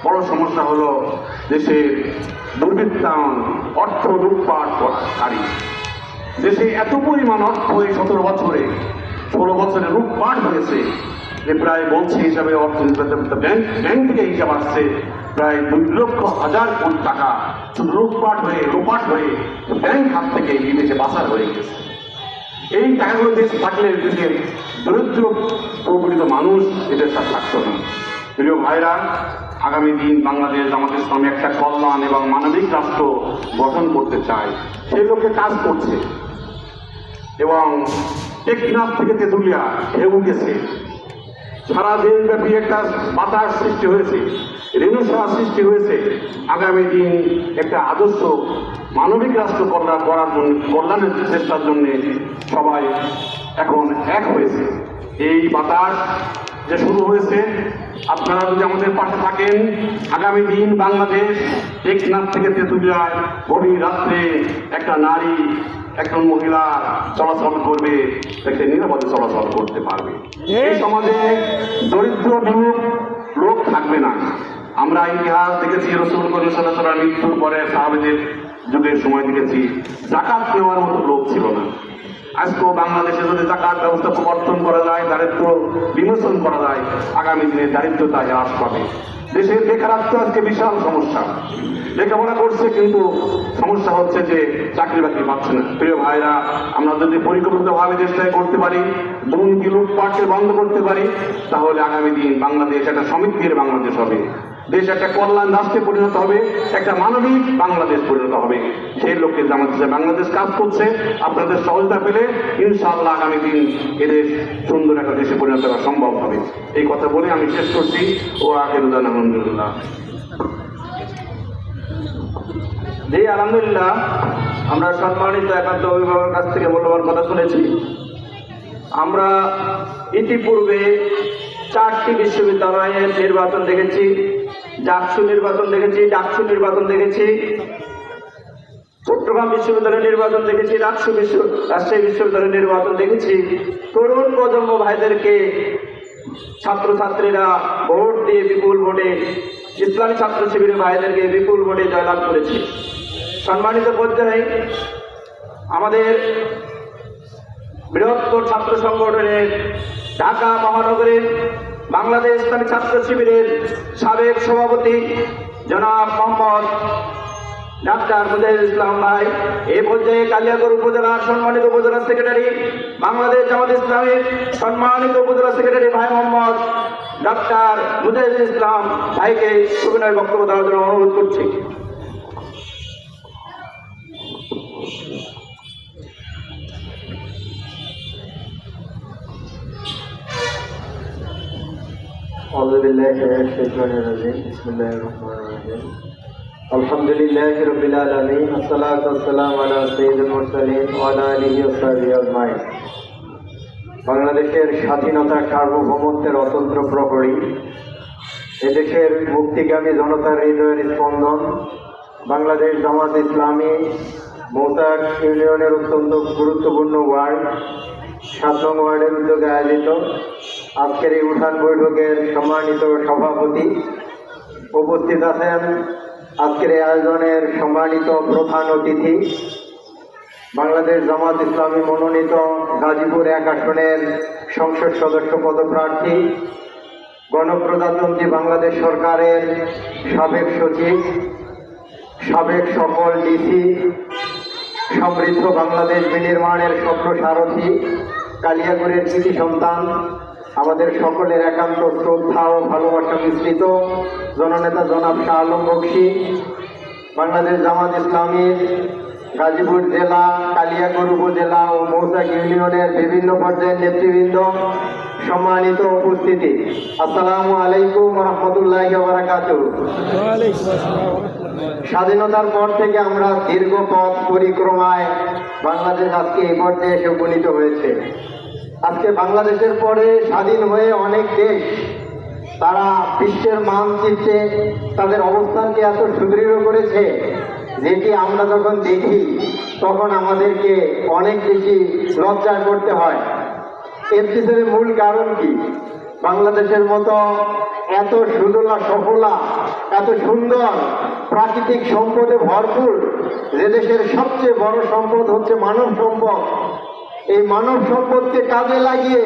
বড় সমস্যা হলো দেশের দুর্বৃত্তায়ন, অর্থ লুটপাটকারী। দেশে এত পরিমাণ অর্থ এই 17 বছরে 16 বছরে লুটপাট হয়েছে যে প্রায় বলছে হিসাবে ব্যাংক থেকে হিসাব আসছে প্রায় 2,00,000 কোটি টাকা শুধু লুটপাট হয়ে লোপাট হয়ে ব্যাংক হাত থেকে বিদেশে পাচার হয়ে গেছে। এই টাকাগুলো দেশে থাকলে দেশের দরিদ্র প্রকৃত মানুষ এদের সাথে থাকতো না। প্রিয় ভাইরা, আগামী দিন বাংলাদেশ জামাত ইসলামী একটা কল্যাণ এবং মানবিক রাষ্ট্র গঠন করতে চায়, সেই লক্ষ্যে কাজ করছে এবং টেকনাফ থেকে তেঁতুলিয়া ঢেউ গেছে। সারা দেশব্যাপী একটা বাতাস সৃষ্টি হয়েছে, রেণুসভা সৃষ্টি হয়েছে। আগামী দিন একটা আদর্শ মানবিক রাষ্ট্র কল্যাণের চেষ্টার জন্য সবাই এখন এক হয়েছে। এই বাতাস যে শুরু হয়েছে, আপনারা যদি আমাদের পাশে থাকেন, আগামী দিন বাংলাদেশ টেকনাফ থেকে তেঁতুলিয়ায় গভীর রাত্রে একটা নারী, একজন মহিলা চলাচল করবে, একটা নিরাপদে চলাচল করতে পারবে। এই সমাজে দরিদ্র বিমুখ লোক থাকবে না। আমরা ইতিহাস দেখেছি, রাসূল সাল্লাল্লাহু আলাইহি ওয়াসাল্লাম মৃত্যুর পরে সাহাবীদের যুগের সময় দেখেছি যাকাত নেওয়ার মতো লোক ছিল না। আজকেও বাংলাদেশে যদি যাকাত ব্যবস্থা প্রবর্তন করা যায়, দারিদ্র বিমোচন করা যায়, আগামী দিনে দারিদ্রতা হ্রাস পাবে। দেশের বেকারত্ব আজকে বিশাল সমস্যা। লেখাপড়া করছে কিন্তু সমস্যা হচ্ছে যে চাকরি বাকরি পাচ্ছে না। প্রিয় ভাইরা, আমরা যদি পরিকল্পিতভাবে চেষ্টা করতে পারি, দুর্নীতি লুটপাটকে বন্ধ করতে পারি, তাহলে আগামী দিন বাংলাদেশ একটা সমৃদ্ধির বাংলাদেশ হবে, দেশ একটা কল্যাণ রাষ্ট্রে পরিণত হবে, একটা মানবিক বাংলাদেশ পরিণত হবে। সেই লক্ষ্যে জামাত ইসলামী বাংলাদেশ কাজ করছে। আপনাদের সহযোগিতা পেলে ইনশাআল্লাহ আগামী দিন এদেশ সুন্দর একটা দেশে পরিণত করা সম্ভব হবে। এই কথা বলে আমি শেষ করছি। ও আখিরুদ্দান আলহামদুলিল্লাহ। জি আলহামদুলিল্লাহ, আমরা সম্মানিত একান্ত অভিভাবকের কাছ থেকে মূল্যবান কথা শুনেছি। আমরা ইতিপূর্বে 4টি বিশ্ববিদ্যালয়ের নির্বাচন দেখেছি, ডাকসু নির্বাচন দেখেছি, চট্টগ্রাম বিশ্ববিদ্যালয়ের নির্বাচন দেখেছি, রাজশাহী বিশ্ববিদ্যালয়ের নির্বাচন দেখেছি। তরুণ প্রজন্ম ভাইদেরকে ছাত্রছাত্রীরা ভোট দিয়ে বিপুল ভোটে, ইসলামী ছাত্র শিবিরের ভাইদেরকে বিপুল ভোটে জয়লাভ করেছে। সম্মানিত পর্যায়ে আমাদের বৃহত্তর ছাত্র সংগঠনের ঢাকা মহানগরের বাংলাদেশ ইসলামী ছাত্র শিবিরের সাবেক সভাপতি জনাব মোহাম্মদ ডাক্তার মুজাহিদুল ইসলাম ভাই, এই পর্যায়ে কালিয়াকৈর উপজেলার সম্মানিত উপজেলা সেক্রেটারি, বাংলাদেশ জামাত ইসলামীর সম্মানিত উপজেলা সেক্রেটারি ভাই মোহাম্মদ ডাক্তার মুজাহিদুল ইসলাম ভাইকে সুবিনয় বক্তব্য দেওয়ার জন্য অনুরোধ করছি। আলহামদুলিল্লাহি রাব্বিল আলামিন, আসসালাতু ওয়াসসালামু আলা সাইয়্যিদিল মুরসালিন ওয়া আলা আলিহি ওয়া সাহবিহি আজমাইন। বাংলাদেশের স্বাধীনতা সার্বভৌমত্বের অতন্ত্র প্রহরী, এদেশের মুক্তিগামী জনতার হৃদয়ের স্পন্দন, বাংলাদেশ জামাত ইসলামী মৌচাক ইউনিয়নের অত্যন্ত গুরুত্বপূর্ণ ওয়ার্ড 7 নং ওয়ার্ডের উদ্যোগে আয়োজিত আজকের এই উঠান বৈঠকের সম্মানিত সভাপতি, উপস্থিত আছেন আজকের এই আয়োজনের সম্মানিত প্রধান অতিথি, বাংলাদেশ জামাত ইসলামী মনোনীত গাজীপুর 1 আসনের সংসদ সদস্য পদপ্রার্থী, গণপ্রজাতন্ত্রী বাংলাদেশ সরকারের সাবেক সচিব, সাবেক সকল ডিসি, সমৃদ্ধ বাংলাদেশ বিনির্মাণের স্বপ্ন সারথী, কালিয়াকৈরের কৃতি সন্তান, আমাদের সকলের একান্ত শ্রদ্ধা ও ভালোবাসা মিশ্রিত জননেতা জনাব শাহ আলম বকশী, বাংলাদেশ জামাত ইসলামীর গাজীপুর জেলা, কালিয়াকৈর উপজেলা ও মৌচাক ইউনিয়নের বিভিন্ন পর্যায়ের নেতৃবৃন্দ, সম্মানিত উপস্থিতি, আসসালামু আলাইকুম ওয়া রাহমাতুল্লাহি ওয়া বারাকাতুহু। স্বাধীনতার পর থেকে আমরা দীর্ঘ পথ পরিক্রমায় বাংলাদেশ আজকে এই পর্যায়ে এসে উপনীত হয়েছে। আজকে বাংলাদেশের পরে স্বাধীন হয়ে অনেক দেশ তারা বিশ্বের মানচিত্রে তাদের অবস্থানকে এত সুদৃঢ় করেছে, যেটি আমরা যখন দেখি তখন আমাদেরকে অনেক বেশি লজ্জা করতে হয়। এর পিছনে মূল কারণ কি? বাংলাদেশের মতো এত সুজলা সফলা এত সুন্দর প্রাকৃতিক সম্পদে ভরপুর, যে দেশের সবচেয়ে বড় সম্পদ হচ্ছে মানব সম্পদ, এই মানব সম্পদকে কাজে লাগিয়ে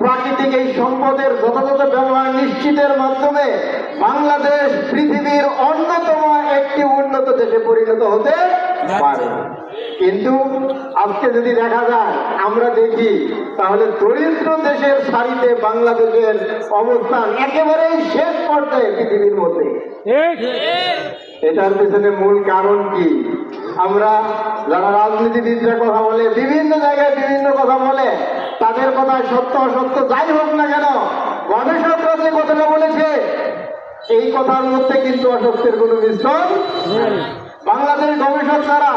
প্রাকৃতিক এই সম্পদের যথাযথ ব্যবহার নিশ্চিতের মাধ্যমে বাংলাদেশ পৃথিবীর অন্যতম একটি উন্নত দেশে পরিণত হতে পারে। কিন্তু আজকে যদি দেখা যায়, আমরা দেখি, তাহলে দরিদ্র দেশের সারিতে বাংলাদেশের অবস্থান একেবারেই শেষ পর্যায়ে পৃথিবীর মধ্যে। এটার পেছনে মূল কারণ কি? আমরা যারা রাজনীতিবিদরা কথা বলে, বিভিন্ন জায়গায় বিভিন্ন কথা বলে, তাদের কথা সত্য অসত্য যাই হোক না কেন, গবেষকরা যে কথাটা বলেছে এই কথার মধ্যে কিন্তু অসত্যের কোনো মিশ্রণ নেই। বাংলাদেশ গবেষক যারা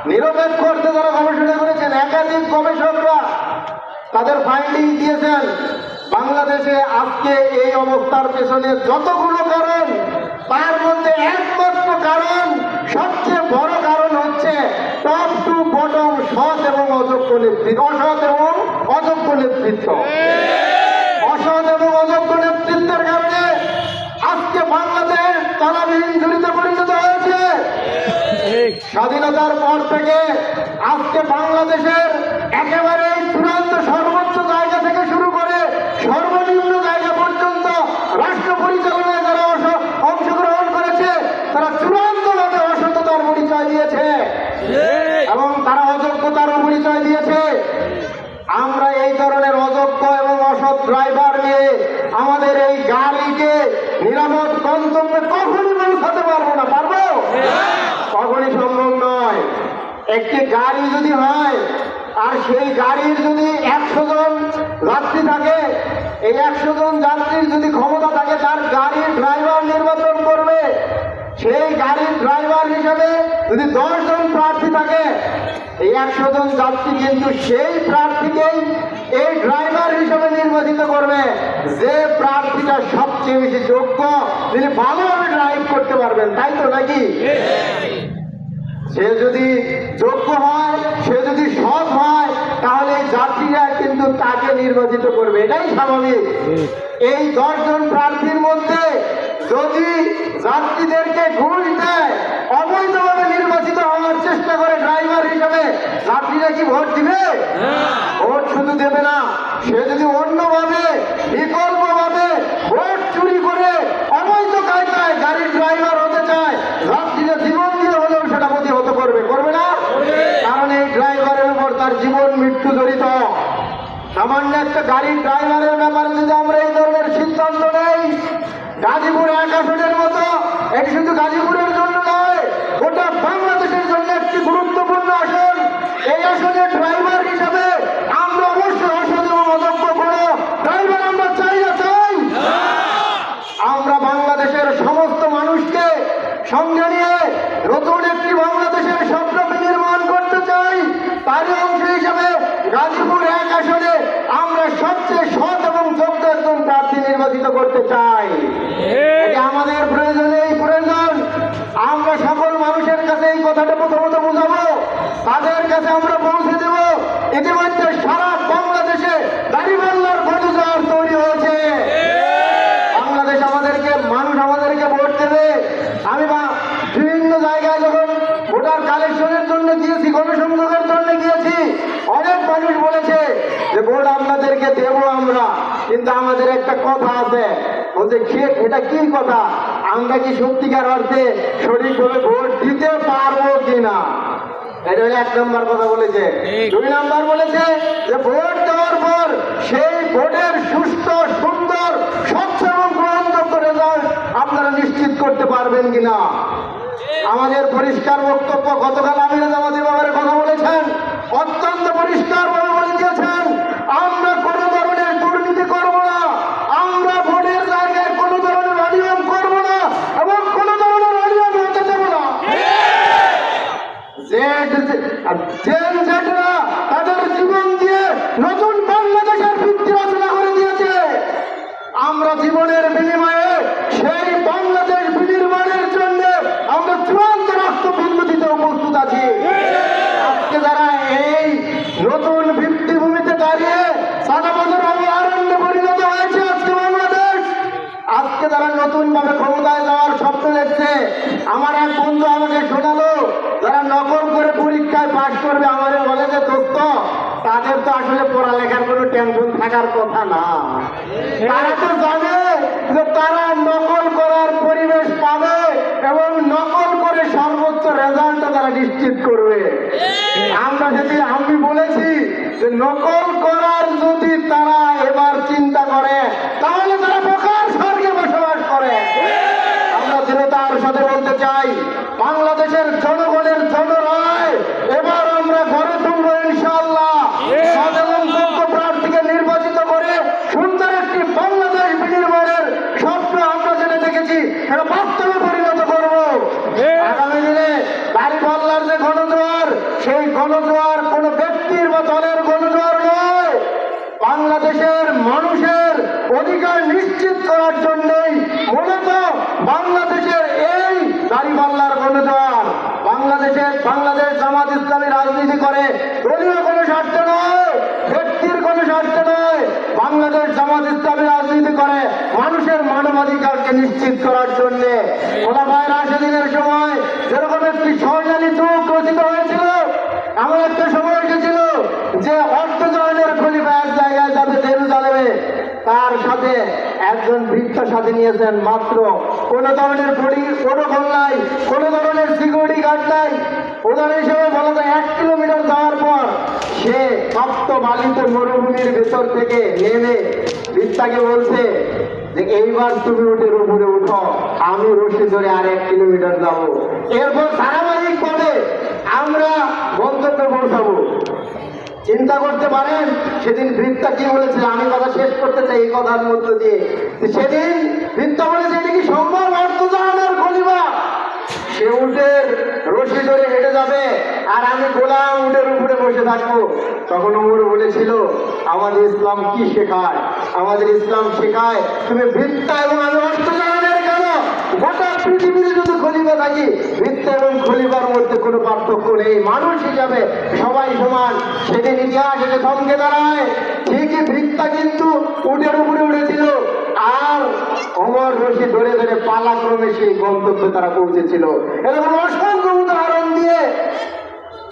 নিরপেক্ষ অর্থে যারা গবেষণা করেছেন, একাধিক গবেষকরা তাদের ফাইন্ডিং দিয়েছেন, বাংলাদেশে আজকে এই অবস্থার পেছনে যতগুলো কারণ, তার মধ্যে একমাত্র কারণ, সবচেয়ে বড় কারণ হচ্ছে টপ টু বটম সৎ এবং অযোগ্য নেতৃত্ব, অসৎ এবং অযোগ্য নেতৃত্ব। অসৎ এবং অযোগ্য নেতৃত্বের কারণে আজকে বাংলাদেশ তলাবিহীন ঝুড়িতে পরিণত হয়েছে। স্বাধীনতার পর থেকে আজকে বাংলাদেশের একেবারে চূড়ান্ত সর্বোচ্চ জায়গা থেকে শুরু করে সর্বনিম্ন জায়গা পর্যন্ত রাষ্ট্র পরিচালনায় যারা অংশগ্রহণ করেছে, তারা চূড়ান্তভাবে অসততার পরিচয় দিয়েছে এবং তারা অযোগ্যতারও পরিচয় দিয়েছে। আমরা এই ধরনের অযোগ্য এবং অসৎ ড্রাইভার নিয়ে আমাদের এই গাড়িকে নিরাপদ গন্তব্যে কখনই পৌঁছাতে পারবো না। পারবো? কখনই সম্ভব নয়। একটি গাড়ি যদি হয় আর সেই গাড়ির যদি 100 জন যাত্রী থাকে, এই 100 জন যাত্রীর যদি ক্ষমতা থাকে, তার গাড়ির ড্রাইভার নির্বাচন করবে। সেই গাড়ির ড্রাইভার হিসেবে যদি 10 জন প্রার্থী থাকে, এই 100 জন যাত্রী কিন্তু সেই প্রার্থীকেই এই ড্রাইভার হিসেবে নির্বাচিত করবে, যে প্রার্থীটা সবচেয়ে বেশি যোগ্য, তিনি ভালোভাবে ড্রাইভ করতে পারবেন। তাই তো নাকি? সে যদি যোগ্য হয়, সে যদি সৎ হয়, তাহলে এই যাত্রীরা কিন্তু তাকে নির্বাচিত করবে, এটাই স্বাভাবিক। এই 10 জন প্রার্থীর মধ্যে যদি যাত্রীদেরকে ঘুষ দেয়, অবৈধভাবে নির্বাচিত হওয়ার চেষ্টা করে ড্রাইভার হিসেবে, যাত্রীরা কি ভোট দিবে? ভোট শুধু দেবে না, সে যদি অন্যভাবে বিকল্পভাবে ভোট চুরি করে অবৈধ কায়দায় গাড়ির ড্রাইভার হতে চায়, যাত্রীরা জীবন দিয়ে হলেও সেটা প্রতিহত করবে, করবে না? কারণ এই ড্রাইভারের উপর তার জীবন মৃত্যু জড়িত। সামান্য একটা গাড়ির ড্রাইভারের ব্যাপারে যদি আমরা এই ধরনের সিদ্ধান্ত নেই, গাজীপুর 1 আসনের মতো, এটি শুধু গাজীপুরের জন্য নয়, গোটা বাংলাদেশের জন্য একটি গুরুত্বপূর্ণ আসন। এই আসনের ড্রাইভার হিসাবে আমরা অবশ্যই অসৎ এবং অযোগ্য কোনো ড্রাইভার আমরা চাই না, চাই। আমরা বাংলাদেশের সমস্ত মানুষকে সঙ্গে নিয়ে নতুন একটি বাংলাদেশের স্বপ্ন নির্মাণ করতে চাই। তারই অংশ হিসাবে গাজীপুর 1 আসনে আমরা সবচেয়ে সৎ এবং যোগ্য একজন প্রার্থী নির্বাচিত করতে চাই। আমাদের প্রয়োজনে এই প্রয়োজন। আমরা সকল মানুষের কাছে এই কথাটা প্রথমত বোঝাবো, তাদের কাছে আমরা পৌঁছে দেব। ইতিমধ্যে সারা বাংলাদেশে দাড়িপাল্লার প্রতিযোগ তৈরি হয়েছে। বাংলাদেশ আমাদেরকে, মানুষ আমাদেরকে ভোট দেবে। আমি বিভিন্ন জায়গায় যখন ভোটার কালেকশনের জন্য গিয়েছি, গণসংযোগের জন্য গিয়েছি, অনেক মানুষ বলেছে যে ভোট আপনাদেরকে দেব আমরা, কিন্তু আমাদের একটা কথা আছে। বলছে এটা কি কথা? আমরা কি সত্যিকার অর্থে সঠিকভাবে ভোট দিতে পারবো কিনা? এটা হলো 1 নম্বর কথা বলেছে। 2 নম্বর বলেছে যে ভোট দেওয়ার পর সেই ভোটের সুষ্ঠু, সুন্দর, স্বচ্ছ এবং গ্রহণযোগ্য রেজাল্ট আপনারা নিশ্চিত করতে পারবেন কিনা। আমাদের পরিষ্কার বক্তব্য, গতকাল আমির জামাতের ব্যাপারে কথা বলেছেন, অত্যন্ত পরিষ্কারভাবে বলে দিয়েছেন, আমরা কোনো ধরনের দুর্নীতি করব না, আমরা ভোটের জায়গায় কোনো ধরনের অনিয়ম করব না এবং কোনো ধরনের অনিয়ম হতে দেব না। জেনজেটরা তাদের জীবন দিয়ে নতুন বাংলাদেশের ভিত্তি রচনা করে দিয়েছে। আমরা জীবনের বিনিময়ে সেই বাংলাদেশ বিনির্মাণের জন্য আমরা চূড়ান্ত রাষ্ট্রবন্ধু দিতে প্রস্তুত আছি। আজকে যারা এই নতুন কথা না। তারা তো জানে যে তারা নকল করার পরিবেশ পাবে এবং নকল করে সর্বোচ্চ রেজাল্ট তারা নিশ্চিত করবে। আমরা যদি আমি বলেছি যে নকল করার যদি তারা এবার চিন্তা করে তাহলে তারা বোকার স্বর্গে বসবাস করে। আমরা দৃঢ়তার সাথে বলতে চাই, বাংলাদেশের জনগণের জনরায় এবার আমরা গড়ে তুলব ইনশাআল্লাহ। সৎ এবং যোগ্য প্রার্থীকে নির্বাচিত করে সুন্দর একটি বাংলাদেশ বিনির্মাণের স্বপ্ন আমরা যেটা দেখেছি সেটা বাস্তবে পরিণত করব। আগামী দিনে দাঁড়িপাল্লার যে গণজোয়ার, সেই গণজোয়ার কোনো ব্যক্তির বা দলের গণজোয়ার নয়, বাংলাদেশের মানুষের অধিকার নিশ্চিত করার জন্যই মূলত বাংলাদেশের এই দাঁড়িপাল্লার গণজোয়ার। বাংলাদেশ জামাত ইসলামী রাজনীতি করে দলীয় কোনো স্বার্থ নয়, ব্যক্তির কোনো স্বার্থ নয়। বাংলাদেশ জামাত ইসলামী রাজনীতি করে মানুষের মানবাধিকারকে নিশ্চিত করার জন্য। খোলাফায়ে রাশেদিনের সময় যেরকম একটি স্বর্ণালী যুগ রচিত হয়েছিল, এমন একটা সময় এসেছিল যে অর্থজনের খলিফা এক জায়গায় যাবে জেরুজালেমে, তার সাথে একজন বৃদ্ধা সাথে নিয়েছেন মাত্র। কোনো ধরনের প্রোটোকল নাই, কোনো ধরনের সিকিউরিটি গার্ড নাই। উদাহরণ হিসেবে বলা যায় 1 কিলোমিটার যাওয়ার পর সে তপ্ত বালিত মরুভূমির ভেতর থেকে নেমে বৃদ্ধাকে বলছে যে এইবার তুমি উটের উপরে উঠো, আমি রশি ধরে আর 1 কিলোমিটার যাবো। এরপর ধারাবাহিক ভাবে আমরা গন্তব্যে পৌঁছাবো। চিন্তা করতে পারেন সেদিন বৃদ্ধা কি বলেছে? আমি কথা শেষ করতে চাই এই কথার মধ্য দিয়ে। সেদিন বৃদ্ধা বলেছে এটা কি সম্ভব? অর্থজাহানের খলিফা সে উটের রশি ধরে হেঁটে যাবে আর আমি গোলাম উটের উপরে বসে থাকবো। তখন ওমর বলেছিল আমাদের ইসলাম কি শেখায়? আমাদের ইসলাম শেখায় তুমি বৃদ্ধা এবং আমি অর্থজাহানের কেন? গোটা পৃথিবীতে যদি খলিফা থাকি, বৃদ্ধা এবং খলিফার মধ্যে কোনো পার্থক্য নেই। মানুষ হিসাবে সবাই সমান। সেদিন ইতিহাস এসে থমকে দাঁড়ায়। ঠিকই বৃদ্ধা কিন্তু উটের উপরে উঠেছিল আর ওমর রশি ধরে ধরে পালাক্রমে সেই গন্তব্যে তারা পৌঁছেছিল। এরকম অসংখ্য উদাহরণ দিয়ে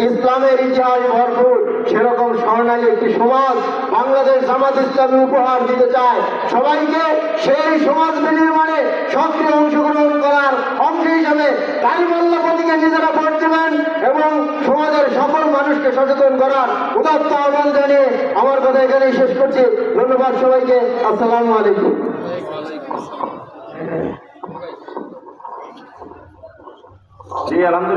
ইসলামের ইতিহাস ভরপুর। সেরকম স্বর্ণালী একটি সমাজ বাংলাদেশ জামাত ইসলামী উপহার দিতে চায়। সবাইকে সেই সমাজ বিনির্মাণে সক্রিয় অংশগ্রহণ করার অংশ হিসাবে দাঁড়িপাল্লা প্রতীকে নিজেরা ভোট দেবেন এবং সমাজের সকল মানুষকে সচেতন করার উদাত্ত আহ্বান জানিয়ে আমার কথা এখানেই শেষ করছি। ধন্যবাদ সবাইকে। আসসালামু আলাইকুম। জি, আলহামদুলিল্লাহ।